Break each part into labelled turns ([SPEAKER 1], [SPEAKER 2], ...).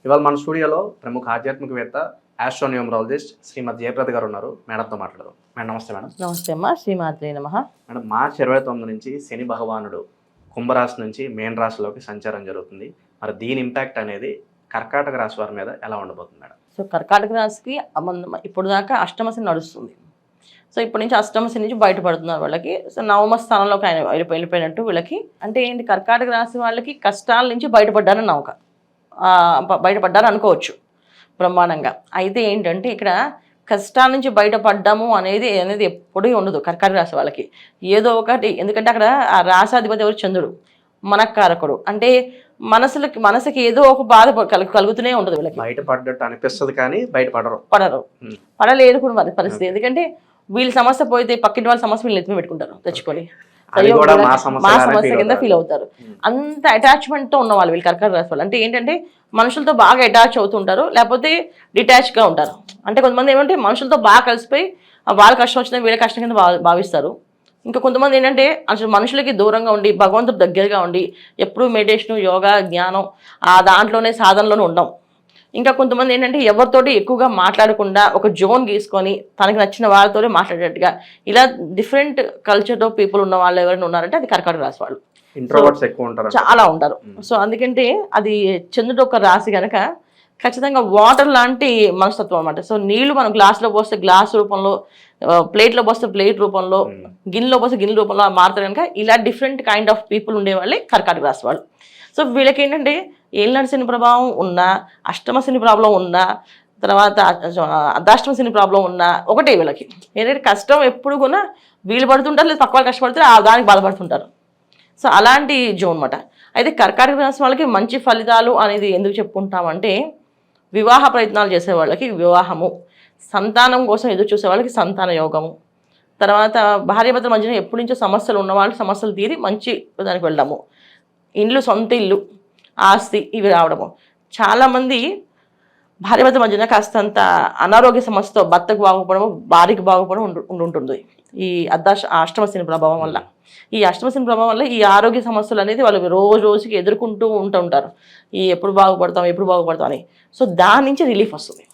[SPEAKER 1] ఇవాళ మన స్టూడియోలో ప్రముఖ ఆధ్యాత్మికవేత్త ఆస్ట్రోన్యూమరాలజిస్ట్ శ్రీమతి జయప్రద గారు ఉన్నారు. మేడంతో మాట్లాడదాం. మేడం నమస్తే. మేడం
[SPEAKER 2] నమస్తే అమ్మా. శ్రీమాత్రే నమః.
[SPEAKER 1] మేడం, మార్చి 29 నుంచి శని భగవానుడు కుంభరాశి నుంచి మేన్ రాశిలోకి సంచారం జరుగుతుంది. మరి దీని ఇంపాక్ట్ అనేది కర్కాటక రాశి వారి మీద ఎలా ఉండబోతుంది మేడం?
[SPEAKER 2] సో కర్కాటక రాశికి ఇప్పుడు దాకా అష్టమ శని నడుస్తుంది. సో ఇప్పటి నుంచి అష్టమ శని నుంచి బయటపడుతున్నారు వాళ్ళకి. సో నవమ స్థానంలోకి ఆయన వెళ్ళిపోయినట్టు వీళ్ళకి. అంటే ఏంటి, కర్కాటక రాశి వాళ్ళకి కష్టాల నుంచి బయటపడ్డారని నమ్మక, బయటపడ్డారు అనుకోవచ్చు బ్రహ్మాండంగా. అయితే ఏంటంటే ఇక్కడ కష్టాల నుంచి బయటపడ్డాము అనేది ఎప్పుడూ ఉండదు కర్కాటక రాశి వాళ్ళకి. ఏదో ఒకటి, ఎందుకంటే అక్కడ ఆ రాశాధిపతి ఎవరు, చంద్రుడు, మనకారకుడు. అంటే మనసుకి ఏదో ఒక బాధ కలుగుతూనే ఉంటుంది వీళ్ళకి.
[SPEAKER 1] బయటపడ్డట్టు అనిపిస్తుంది కానీ
[SPEAKER 2] పడలేదు కూడా మరి పరిస్థితి. ఎందుకంటే వీళ్ళ సమస్య పోతే పక్కింటి వాళ్ళ సమస్య వీళ్ళు ఎత్తుమే పెట్టుకుంటారు తెచ్చుకొని. మా సమస్య కింద ఫీల్ అవుతారు. అంత అటాచ్మెంట్ తో ఉన్న వాళ్ళు వీళ్ళు కర్కాటక రాశి వాళ్ళు. అంటే ఏంటంటే మనుషులతో బాగా అటాచ్ అవుతుంటారు, లేకపోతే డిటాచ్ గా ఉంటారు. అంటే కొంతమంది ఏమంటే మనుషులతో బాగా కలిసిపోయి వాళ్ళ కష్టం వచ్చినా వీళ్ళ కష్టం కింద భావిస్తారు. ఇంకా కొంతమంది ఏంటంటే అసలు మనుషులకి దూరంగా ఉండి భగవంతుడు దగ్గరగా ఉండి ఎప్పుడు మెడిటేషన్, యోగా, జ్ఞానం ఆ దాంట్లోనే సాధనలోనే ఉండం. ఇంకా కొంతమంది ఏంటంటే ఎవరితోటి ఎక్కువగా మాట్లాడకుండా ఒక జోన్ గీసుకొని తనకి నచ్చిన వాళ్ళతోనే మాట్లాడేట్టుగా, ఇలా డిఫరెంట్ కల్చర్తో పీపుల్ ఉన్న వాళ్ళు ఎవరైనా ఉన్నారంటే అది కర్కాటక రాశి వాళ్ళు.
[SPEAKER 1] ఇంట్రోవర్ట్స్ ఎక్కువ ఉంటారు, చాలా
[SPEAKER 2] ఉంటారు. సో అందుకంటే అది చంద్రుడు ఒక రాశి కనుక ఖచ్చితంగా వాటర్ లాంటి మనస్తత్వం అనమాట. సో నీళ్లు మనం గ్లాసులో పోస్తే గ్లాస్ రూపంలో, ప్లేట్లో పోస్తే ప్లేట్ రూపంలో, గిన్నెలో పోస్తే గిన్నె రూపంలో మారుతారు కనుక ఇలా డిఫరెంట్ కైండ్ ఆఫ్ పీపుల్ ఉండేవాళ్ళే కర్కాటక రాశి వాళ్ళు. సో వీళ్ళకి ఏంటంటే ఏలినాటి శని ప్రభావం ఉన్నా, అష్టమ శని ప్రాబ్లం ఉన్నా, తర్వాత అర్ధాష్టమ శని ప్రాబ్లం ఉన్నా ఒకటే వీళ్ళకి. ఏంటంటే కష్టం ఎప్పుడు కూడా వీళ్ళు పడుతుంటారు, లేదా పక్క వాళ్ళు కష్టపడుతారు, దానికి బాధపడుతుంటారు. సో అలాంటి జోన్ అనమాట. అయితే కర్కాటక రాశి వాళ్ళకి మంచి ఫలితాలు అనేది ఎందుకు చెప్పుకుంటామంటే, వివాహ ప్రయత్నాలు చేసే వాళ్ళకి వివాహము, సంతానం కోసం ఎదురు చూసే వాళ్ళకి సంతాన యోగము, తర్వాత భార్యాభర్తల మధ్యన ఎప్పటి నుంచో సమస్యలు ఉన్న వాళ్ళకి సమస్యలు తీరి మంచి దానికి వెళ్ళడము, ఇండ్లు, సొంత ఇల్లు, ఆస్తి ఇవి రావడము. చాలామంది భార్యాభర్తల మధ్యన కాస్తంత అనారోగ్య సమస్యతో భర్తకు బాగుపడము, భార్యకు బాగుపడడం ఉంటుంది ఈ అష్టమ శని ప్రభావం వల్ల. ఈ అష్టమ శని ప్రభావం వల్ల ఈ ఆరోగ్య సమస్యలు అనేది వాళ్ళు రోజుకి ఎదుర్కొంటూ ఉంటారు. ఎప్పుడు బాగుపడతాం అని. సో దాని నుంచి రిలీఫ్ వస్తుంది,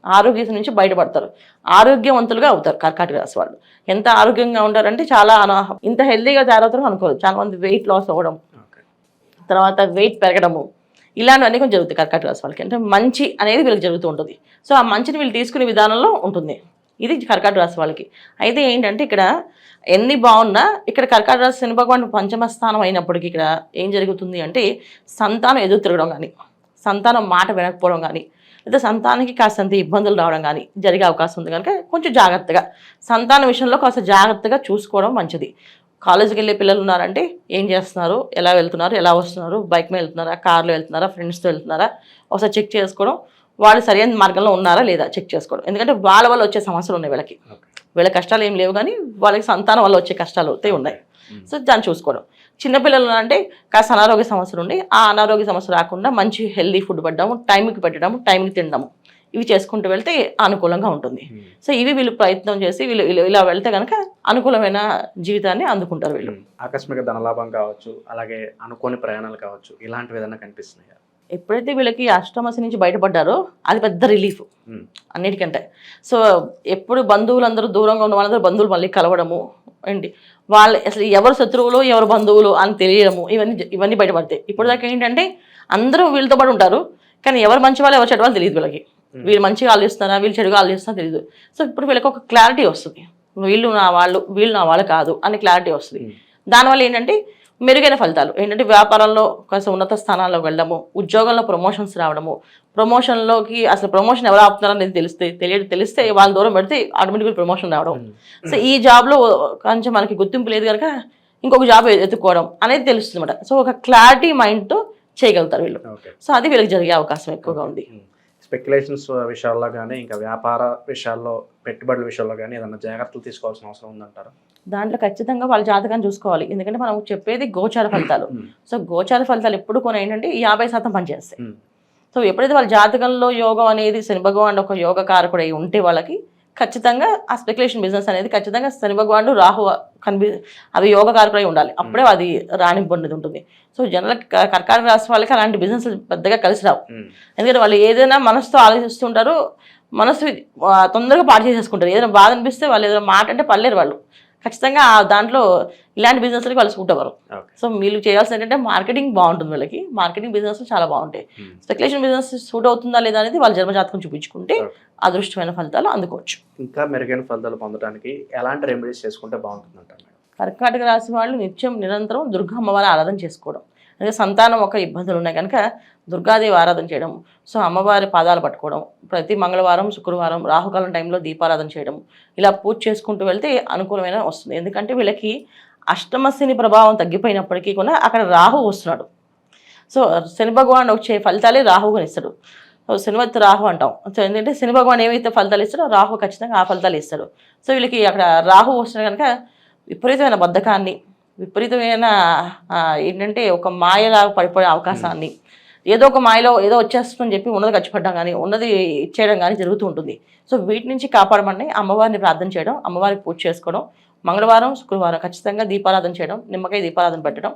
[SPEAKER 2] ఆరోగ్యం నుంచి బయటపడతారు, ఆరోగ్యవంతులుగా అవుతారు కర్కాటక రాశి వాళ్ళు. ఎంత ఆరోగ్యంగా ఉంటారంటే చాలా ఇంత హెల్తీగా తయారవుతారో అనుకోరు. చాలా మంది వెయిట్ లాస్ అవ్వడం, తర్వాత వెయిట్ పెరగడము, ఇలాంటివన్నీ కొంచెం జరుగుతాయి కర్కాటక రాశి వాళ్ళకి. అంటే మంచి అనేది వీళ్ళకి జరుగుతూ ఉంటుంది. సో ఆ మంచిని వీళ్ళు తీసుకునే విధానంలో ఉంటుంది. ఇది కర్కాటక రాశి వాళ్ళకి. అయితే ఏంటంటే ఇక్కడ ఎన్ని బాగున్నా ఇక్కడ కర్కాటక రాశి శని భగవాన్ పంచమ స్థానం అయినప్పటికీ ఇక్కడ ఏం జరుగుతుంది అంటే సంతానం ఎదురు తిరగడం కానీ, సంతానం మాట వినకపోవడం కానీ, లేదా సంతానానికి కాస్తంత ఇబ్బందులు రావడం కానీ జరిగే అవకాశం ఉంది. కనుక కొంచెం జాగ్రత్తగా సంతాన విషయంలో కాస్త జాగ్రత్తగా చూసుకోవడం మంచిది. కాలేజీకి వెళ్ళే పిల్లలు ఉన్నారంటే ఏం చేస్తున్నారు, ఎలా వెళ్తున్నారు, ఎలా వస్తున్నారు, బైక్ మీద వెళ్తున్నారా, కార్లో వెళ్తున్నారా, ఫ్రెండ్స్తో వెళ్తున్నారా, ఒకసారి చెక్ చేసుకోవడం, వాళ్ళు సరైన మార్గంలో ఉన్నారా లేదా చెక్ చేసుకోవడం. ఎందుకంటే వాళ్ళ వల్ల వచ్చే సమస్యలు ఉన్నాయి వీళ్ళకి. వీళ్ళ కష్టాలు ఏం లేవు కానీ వాళ్ళకి సంతానం వల్ల వచ్చే కష్టాలు అయితే ఉన్నాయి. సో దాన్ని చూసుకోవడం. చిన్నపిల్లలు అంటే కాస్త అనారోగ్య సమస్యలు ఉండి ఆ అనారోగ్య సమస్య రాకుండా మంచి హెల్దీ ఫుడ్ పెట్టడము, టైంకి పెట్టడము, టైంకి తినడము, ఇవి చేసుకుంటూ వెళ్తే అనుకూలంగా ఉంటుంది. సో ఇవి వీళ్ళు ప్రయత్నం చేసి వీళ్ళు ఇలా వెళ్తే కనుక అనుకూలమైన జీవితాన్ని అందుకుంటారు వీళ్ళు.
[SPEAKER 1] ఆకస్మిక ధనలాభం కావచ్చు, అలాగే అనుకోని ప్రయాణాలు కావచ్చు, ఇలాంటివి ఏదైనా కనిపిస్తున్నాయి.
[SPEAKER 2] ఎప్పుడైతే వీళ్ళకి అష్టమశి నుంచి బయటపడ్డారో అది పెద్ద రిలీఫ్ అన్నిటికంటే. సో ఎప్పుడు బంధువులందరూ దూరంగా ఉన్న వాళ్ళందరూ బంధువులు మళ్ళీ కలవడము ఏంటి, వాళ్ళు అసలు ఎవరు శత్రువులు ఎవరు బంధువులు అని తెలియడము, ఇవన్నీ బయటపడతాయి. ఇప్పుడు దాకా ఏంటంటే అందరూ వీళ్ళతో పాటు ఉంటారు, కానీ ఎవరు మంచి వాళ్ళు ఎవరు చెడు వాళ్ళు తెలియదు వీళ్ళకి. వీళ్ళు మంచిగా ఆలోచిస్తున్నారా, వీళ్ళు చెడుగా ఆలోచిస్తున్నారా తెలియదు. సో ఇప్పుడు వీళ్ళకి ఒక క్లారిటీ వస్తుంది, వీళ్ళు నా వాళ్ళు కాదు అని క్లారిటీ వస్తుంది. దానివల్ల ఏంటంటే మెరుగైన ఫలితాలు ఏంటంటే వ్యాపారంలో కొంచెం ఉన్నత స్థానాల్లోకి వెళ్ళడము, ఉద్యోగంలో ప్రమోషన్స్ రావడము, ప్రమోషన్లోకి అసలు ప్రమోషన్ ఎవరు ఆపుతున్నారో అనేది తెలిస్తే వాళ్ళ దూరం పెడితే ఆటోమేటిక్గా ప్రమోషన్ రావడం. సో ఈ జాబ్లో కొంచెం మనకి గుర్తింపు లేదు కనుక ఇంకొక జాబ్ ఎత్తుకోవడం అనేది తెలుస్తుంది అన్నమాట. సో ఒక క్లారిటీ మైండ్తో చేయగలుగుతారు వీళ్ళు. సో అది వీళ్ళకి జరిగే అవకాశం ఎక్కువగా ఉంది.
[SPEAKER 1] స్పెక్యులేషన్స్ విషయాల్లో కానీ, ఇంకా వ్యాపార విషయాల్లో, పెట్టుబడుల విషయాల్లో కానీ ఏదైనా జాగ్రత్తలు తీసుకోవాల్సిన అవసరం ఉందంటారా?
[SPEAKER 2] దాంట్లో ఖచ్చితంగా వాళ్ళ జాతకాన్ని చూసుకోవాలి. ఎందుకంటే మనం చెప్పేది గోచార ఫలితాలు. సో గోచార ఫలితాలు ఎప్పుడు కొన్ని ఏంటంటే 50% పనిచేస్తాయి. సో ఎప్పుడైతే వాళ్ళ జాతకంలో యోగం అనేది శని భగవాన్ ఒక యోగ కారకుడు అయి ఉంటే వాళ్ళకి ఖచ్చితంగా ఆ స్పెక్యులేషన్ బిజినెస్ అనేది ఖచ్చితంగా శని భగవానుడు రాహు అవి యోగకారకులై ఉండాలి, అప్పుడే అది రాణింపు అనేది ఉంటుంది. సో జనరల్ కర్కాటక రాశి వాళ్ళకి అలాంటి బిజినెస్ పెద్దగా కలిసి రావు. ఎందుకంటే వాళ్ళు ఏదైనా మనసుతో ఆలోచిస్తుంటారు, మనసు తొందరగా పాటు చేసేసుకుంటారు. ఏదైనా బాధ అనిపిస్తే వాళ్ళు ఏదైనా మాట అంటే పడలేరు వాళ్ళు. ఖచ్చితంగా దాంట్లో ఇలాంటి బిజినెస్లకి వాళ్ళు సూట్ అవ్వరు. సో వీళ్ళు చేయాల్సిన ఏంటంటే మార్కెటింగ్ బాగుంటుంది, వాళ్ళకి మార్కెటింగ్ బిజినెస్ చాలా బాగుంటాయి. స్పెక్యులేషన్ బిజినెస్ సూట్ అవుతుందా లేదా అనేది వాళ్ళ జన్మజాతకం చూపించుకుంటే అదృష్టమైన ఫలితాలు అందుకోవచ్చు.
[SPEAKER 1] ఇంకా మెరుగైన ఫలితాలు పొందడానికి ఎలాంటి రెమెడీస్ చేసుకుంటే బాగుంటుంది అంటారు?
[SPEAKER 2] కర్కాటక రాశి వాళ్ళు నిరంతరం దుర్గా అమ్మవారి ఆరాధన చేసుకోవడం, అంటే సంతానం ఒక ఇబ్బందులు ఉన్నాయి కనుక దుర్గాదేవి ఆరాధన చేయడం. సో అమ్మవారి పాదాలు పట్టుకోవడం, ప్రతి మంగళవారం శుక్రవారం రాహుకాలం టైంలో దీపారాధన చేయడం, ఇలా పూజ చేసుకుంటూ వెళ్తే అనుకూలమైన వస్తుంది. ఎందుకంటే వీళ్ళకి అష్టమ శని ప్రభావం తగ్గిపోయినప్పటికీ కూడా అక్కడ రాహు వస్తున్నాడు. సో శని భగవాన్ వచ్చే ఫలితాలే రాహుని ఇస్తాడు. సో శనివత్ రాహు అంటాం. సో ఏంటంటే శని భగవాన్ ఏమైతే ఫలితాలు ఇస్తాడో రాహు ఖచ్చితంగా ఆ ఫలితాలు ఇస్తాడు. సో వీళ్ళకి అక్కడ రాహు వస్తున్నాడు కనుక విపరీతమైన బద్ధకాన్ని, విపరీతమైన ఏంటంటే ఒక మాయలాగా పడిపోయే అవకాశాన్ని, ఏదో ఒక మాయలో ఏదో వచ్చేస్తుందని చెప్పి ఉన్నది ఖర్చు పెట్టడం కానీ ఉన్నది ఇచ్చేయడం కానీ జరుగుతూ ఉంటుంది. సో వీటి నుంచి కాపాడమని అమ్మవారిని ప్రార్థన చేయడం, అమ్మవారికి పూజ చేసుకోవడం, మంగళవారం శుక్రవారం ఖచ్చితంగా దీపారాధన చేయడం, నిమ్మకాయ దీపారాధన పెట్టడం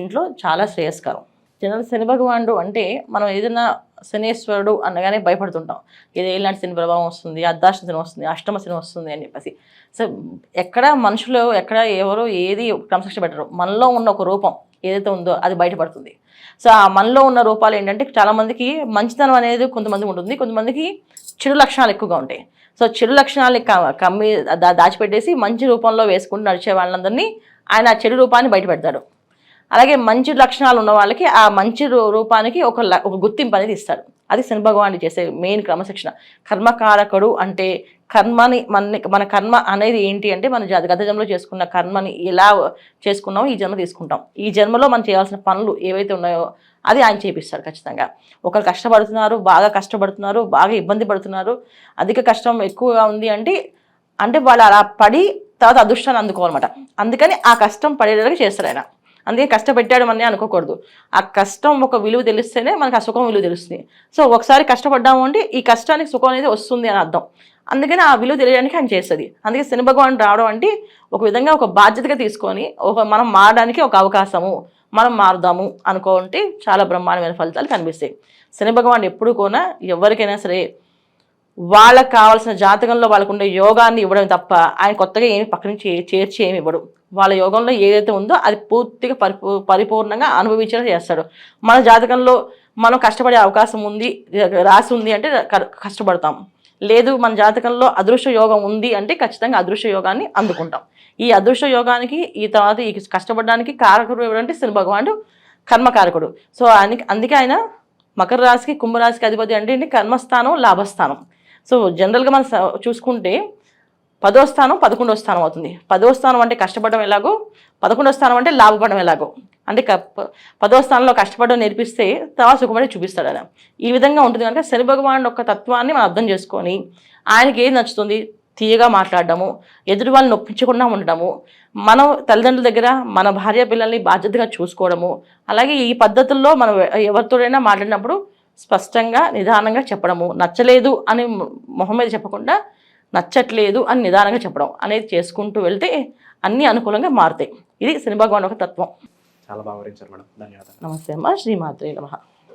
[SPEAKER 2] ఇంట్లో చాలా శ్రేయస్కరం. జనరల్ శని భగవానుడు అంటే మనం ఏదైనా శనేశ్వరుడు అనగానే భయపడుతుంటాం. ఇది ఇలాంటి శని ప్రభావం వస్తుంది, అర్ధాష్టమ శని వస్తుంది, అష్టమ శని వస్తుంది అని చెప్పేసి. సో ఎక్కడ మనుషులు ఎక్కడ ఎవరు ఏది క్రమశిక్షణ పెట్టరు, మనలో ఉన్న ఒక రూపం ఏదైతే ఉందో అది బయటపడుతుంది. సో ఆ మనలో ఉన్న రూపాలు ఏంటంటే చాలామందికి మంచితనం అనేది కొంతమంది ఉంటుంది, కొంతమందికి చెడు లక్షణాలు ఎక్కువగా ఉంటాయి. సో చెడు లక్షణాలని కమ్మి దాచిపెట్టేసి మంచి రూపంలో వేసుకుంటూ నడిచే వాళ్ళందరినీ ఆయన ఆ చెడు రూపాన్ని బయటపెడతాడు. అలాగే మంచి లక్షణాలు ఉన్న వాళ్ళకి ఆ మంచి రూపానికి ఒక గుర్తింపు అనేది ఇస్తాడు. అది శని భగవానుడు చేసే మెయిన్ క్రమశిక్షణ. కర్మకారకుడు అంటే కర్మని మన కర్మ అనేది ఏంటి అంటే మన గత జన్మలో చేసుకున్న కర్మని ఎలా చేసుకున్నామో ఈ జన్మ తీసుకుంటాం. ఈ జన్మలో మనం చేయాల్సిన పనులు ఏవైతే ఉన్నాయో అది ఆయన చేపిస్తాడు ఖచ్చితంగా. ఒకరు కష్టపడుతున్నారు, బాగా కష్టపడుతున్నారు, బాగా ఇబ్బంది పడుతున్నారు, అధిక కష్టం ఎక్కువగా ఉంది అంటే వాళ్ళు అలా పడి తర్వాత అదృష్టాన్ని అందుకోవాలన్నమాట. అందుకని ఆ కష్టం పడేలాగా చేస్తాడు ఆయన. అందుకే కష్టపెట్టాడు అని అనుకోకూడదు. ఆ కష్టం ఒక విలువ తెలిస్తేనే మనకు ఆ సుఖం విలువ తెలుస్తుంది. సో ఒకసారి కష్టపడ్డాము అంటే ఈ కష్టానికి సుఖం అనేది వస్తుంది అని అర్థం. అందుకని ఆ విలువ తెలియడానికి ఆయన చేస్తుంది. అందుకే శని భగవానుడు రావడం అంటే ఒక విధంగా ఒక బాధ్యతగా తీసుకొని మనం మారడానికి ఒక అవకాశము, మనం మారుదాము అనుకుంటే చాలా బ్రహ్మాండమైన ఫలితాలు కనిపిస్తాయి. శని భగవానుడు ఎప్పుడు కూడా ఎవరికైనా సరే వాళ్ళకి కావాల్సిన జాతకంలో వాళ్ళకు ఉండే యోగాన్ని ఇవ్వడం తప్ప ఆయన కొత్తగా ఏమి పక్క నుంచి చేర్చి ఏమి ఇవ్వడు. వాళ్ళ యోగంలో ఏదైతే ఉందో అది పూర్తిగా పరిపూర్ణంగా అనుభవించేలా చేస్తాడు. మన జాతకంలో మనం కష్టపడే అవకాశం ఉంది, రాసి ఉంది అంటే కష్టపడతాం. లేదు మన జాతకంలో అదృశ్య యోగం ఉంది అంటే ఖచ్చితంగా అదృశ్య యోగాన్ని అందుకుంటాం. ఈ అదృశ్య యోగానికి ఈ తర్వాత ఈ కష్టపడడానికి కారకుడు ఎవరంటే శని భగవానుడు కర్మకారకుడు. సో అందుకే ఆయన మకర రాశికి కుంభరాశికి అధిపతి అంటే కర్మస్థానం, లాభస్థానం. సో జనరల్గా మనం చూసుకుంటే 10వ స్థానం 11వ స్థానం అవుతుంది. 10వ స్థానం అంటే కష్టపడడం ఎలాగో, 11వ స్థానం అంటే లాభపడడం ఎలాగో. అంటే 10వ స్థానంలో కష్టపడడం నేర్పిస్తే తర్వాత సుఖపడి చూపిస్తాడు ఆయన. ఈ విధంగా ఉంటుంది కనుక శని భగవానుడు యొక్క తత్వాన్ని మనం అర్థం చేసుకొని ఆయనకి ఏది నచ్చుతుంది తీయగా మాట్లాడడము, ఎదుటి వాళ్ళని నొప్పించకుండా ఉండడము, మనం తల్లిదండ్రుల దగ్గర మన భార్య పిల్లల్ని బాధ్యతగా చూసుకోవడము, అలాగే ఈ పద్ధతుల్లో మనం ఎవరితోనైనా మాట్లాడినప్పుడు స్పష్టంగా నిదానంగా చెప్పడము, నచ్చలేదు అని మొహం మీద చెప్పకుండా నచ్చట్లేదు అని నిదానంగా చెప్పడం అనేది చేసుకుంటూ వెళ్తే అన్ని అనుకూలంగా మారుతాయి. ఇది శని భగవాన్ ఒక తత్వం.
[SPEAKER 1] చాలా బాగా వివరించారు మేడం, ధన్యవాదాలు.
[SPEAKER 2] నమస్తే అమ్మ. శ్రీమాత్రే నమః.